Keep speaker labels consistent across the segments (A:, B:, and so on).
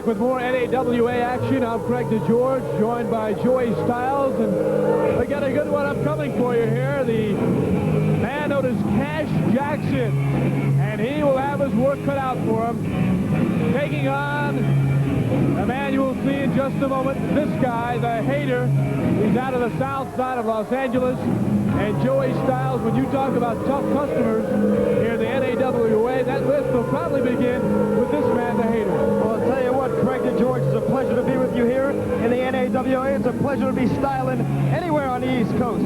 A: With more NAWA action, I'm Craig DeGeorge, joined by Joey Styles, and we got a good one upcoming for you here. The man known as Cash Jackson, and he will have his work cut out for him, taking on a man you will see in just a moment. This guy, the Hater, he's out of the south side of Los Angeles. And Joey Styles, when you talk about tough customers here in the NAWA, that list will probably begin with this man, the Hater.
B: Well, I'll tell you what, Craig DeGeorge, it's a pleasure to be with you here in the NAWA. It's a pleasure to be styling anywhere on the East Coast.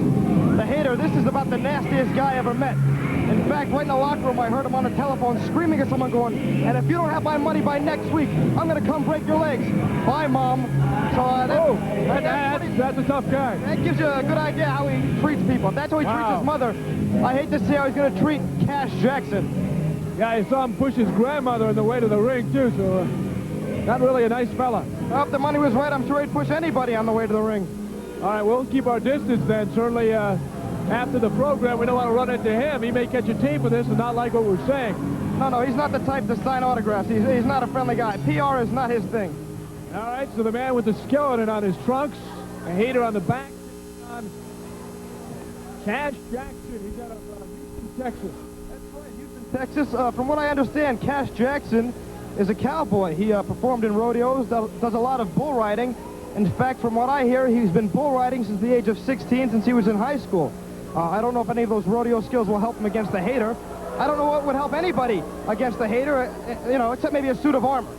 B: The Hater, this is about the nastiest guy I ever met. In fact, right in the locker room, I heard him on the telephone screaming at someone going, and if you don't have my money by next week, I'm going to come break your legs. Bye, Mom. So
A: that's a tough guy.
B: That gives you a good idea how he treats people. If that's how he treats his mother, I hate to see how he's going to treat Cash Jackson.
A: Yeah, I saw him push his grandmother on the way to the ring, too, so not really a nice fella.
B: Well, if the money was right, I'm sure he'd push anybody on the way to the ring.
A: All right, we'll keep our distance then. Certainly, after the program, we don't want to run into him. He may catch a tape of this and not like what we're saying.
B: No, he's not the type to sign autographs. He's not a friendly guy. PR is not his thing.
A: All right, so the man with the skeleton on his trunks, a Hater on the back, on Cash Jackson. He's out of Houston, Texas.
B: That's right, Houston, Texas. From what I understand, Cash Jackson is a cowboy. He performed in rodeos, does a lot of bull riding. In fact, from what I hear, he's been bull riding since the age of 16, since he was in high school. I don't know if any of those rodeo skills will help him against the Hater. I don't know what would help anybody against the Hater, except maybe a suit of armor.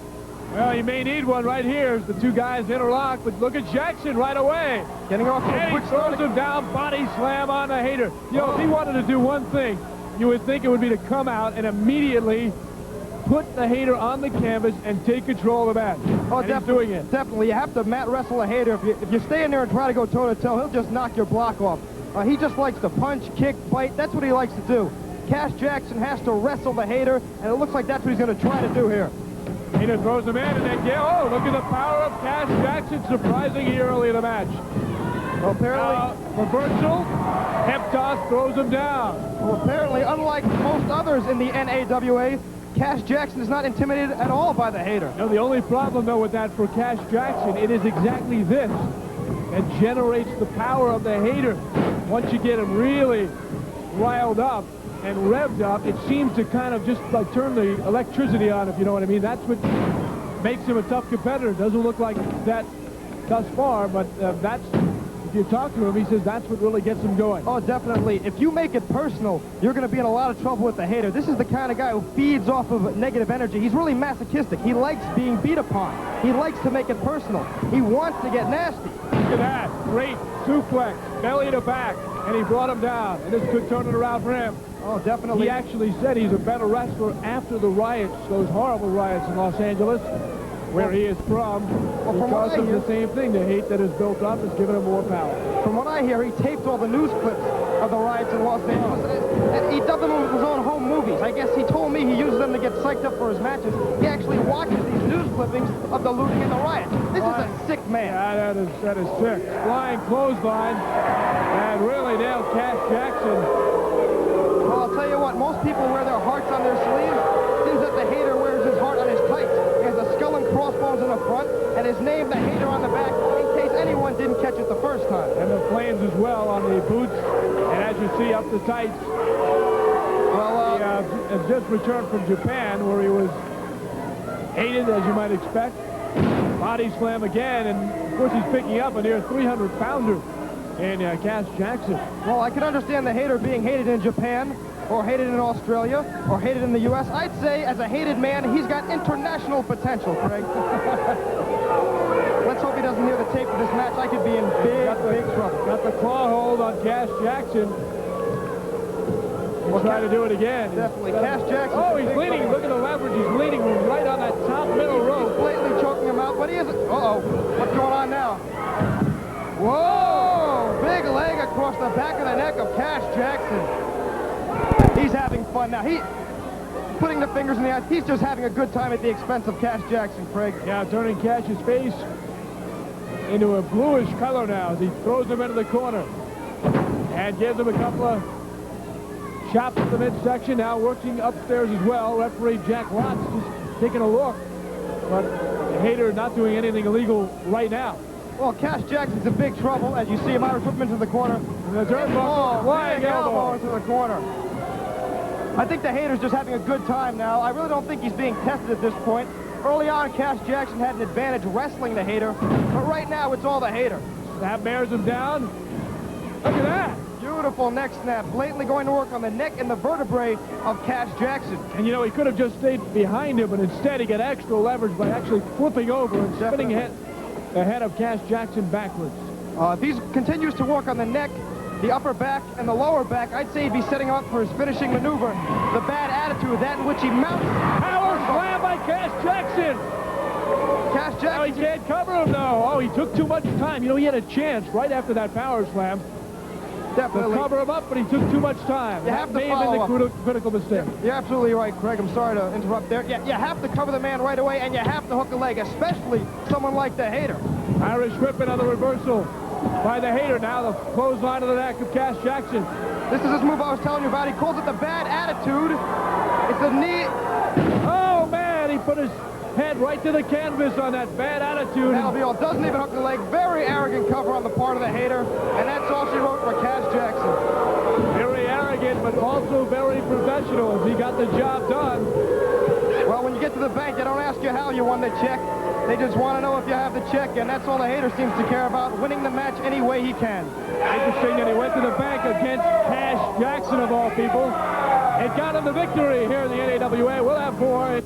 A: Well, you may need one right here as the two guys interlock, but look at Jackson right away.
B: Getting off to a quick
A: start. Throws him down, body slam on the Hater. You know, if he wanted to do one thing, you would think it would be to come out and immediately put the Hater on the canvas and take control of the match.
B: Oh,
A: and he's doing it.
B: Definitely. You have to mat wrestle a Hater. If you stay in there and try to go toe-to-toe, he'll just knock your block off. He just likes to punch, kick, bite. That's what he likes to do. Cash Jackson has to wrestle the Hater, and it looks like that's what he's going to try to do here.
A: Hater throws him in, and then, look at the power of Cash Jackson, surprising here early in the match.
B: Well, apparently...
A: reversal, hip toss, throws him down.
B: Well, apparently, unlike most others in the NAWA, Cash Jackson is not intimidated at all by the Hater.
A: No, the only problem, though, with that for Cash Jackson, it is exactly this that generates the power of the Hater. Once you get him really riled up and revved up, it seems to kind of just like turn the electricity on, if you know what I mean. That's what makes him a tough competitor. Doesn't look like that thus far, but that's, if you talk to him, he says that's what really gets him going.
B: Oh, definitely. If you make it personal, you're going to be in a lot of trouble with the Hater. This is the kind of guy who feeds off of negative energy. He's really masochistic. He likes being beat upon. He likes to make it personal. He wants to get nasty.
A: Look at that. Great suplex, belly to back, and he brought him down. And this could turn it around for him.
B: Oh, definitely.
A: He actually said he's a better wrestler after the riots, those horrible riots in Los Angeles, where he is from, because of the same thing. The hate that is built up has given him more power.
B: From what I hear, he taped all the news clips of the riots in Los Angeles. And he dubbed them with his own home movies. I guess he told me he uses them to get psyched up for his matches. He actually watches these news clippings of the looting and the riots. This is a sick man.
A: Yeah, that is sick. Flying clothesline, and really nailed Cash Jackson.
B: Well, I'll tell you what, most people wear their hearts on their sleeves. Seems that the Hater wears his heart on his tights. He has a skull and crossbones in the front, and his name, the Hater, on the back, in case anyone didn't catch it the first time.
A: And the flames as well on the boots, and as you see up the tights. Well, he has just returned from Japan, where he was hated, as you might expect. Body slam again, and of course he's picking up a near 300-pounder. in Cash Jackson.
B: Well, I can understand the hater being hated in Japan, or hated in Australia, or hated in the U.S. I'd say, as a hated man, he's got international potential, Craig. Let's hope he doesn't hear the tape of this match. I could be in big trouble.
A: Got the claw hold on Cash Jackson. We'll try to do it again.
B: Definitely. Cash Jackson.
A: Oh, he's leaning. Look at the leverage. He's leaning right on that top middle rope.
B: He's blatantly choking him out, but he isn't. Uh-oh. What's going on now? Whoa! Big leg across the back of the neck of Cash Jackson. He's having fun now. He putting the fingers in the eyes. He's just having a good time at the expense of Cash Jackson, Craig.
A: Yeah, turning Cash's face into a bluish color now as he throws him into the corner and gives him a couple of chops at the midsection. Now working upstairs as well. Referee Jack Watts just taking a look, but the hater not doing anything illegal right now.
B: Well, Cash Jackson's in big trouble as you see him Irish whip him into the corner.
A: The turnbuckle, flying elbow
B: into the corner. I think the hater's just having a good time now. I really don't think he's being tested at this point. Early on, Cash Jackson had an advantage wrestling the hater, but right now it's all the hater.
A: That bears him down. Look at that.
B: Beautiful neck snap, blatantly going to work on the neck and the vertebrae of Cash Jackson.
A: And you know, he could have just stayed behind him, but instead he got extra leverage by actually flipping over and spinning the head of Cash Jackson backwards.
B: If he continues to work on the neck, the upper back, and the lower back, I'd say he'd be setting up for his finishing maneuver, the bad attitude, that in which he mounts.
A: Power slam by Cash Jackson.
B: Cash Jackson.
A: Now he can't cover him, though. Oh, he took too much time. You know, he had a chance right after that power slam.
B: Definitely.
A: To cover him up, but he took too much time.
B: You have to
A: may have been the critical mistake.
B: You're absolutely right, Craig. I'm sorry to interrupt there. Yeah, you have to cover the man right away, and you have to hook the leg, especially someone like the hater.
A: Irish whipping on the reversal by the hater. Now the clothesline of the neck of Cash Jackson.
B: This is this move I was telling you about. He calls it the bad attitude. It's a knee.
A: Oh, man, he put his head right to the canvas on that bad attitude.
B: That'll be all. Doesn't even hook the leg. Very arrogant cover on the part of the hater, and that's all she wrote for Cash Jackson.
A: Very arrogant, but also very professional as he got the job done.
B: Well, when you get to the bank, they don't ask you how you won the check. They just want to know if you have the check, and that's all the hater seems to care about, winning the match any way he can.
A: Interesting that he went to the bank against Cash Jackson, of all people. It got him the victory here in the NAWA. We'll have more.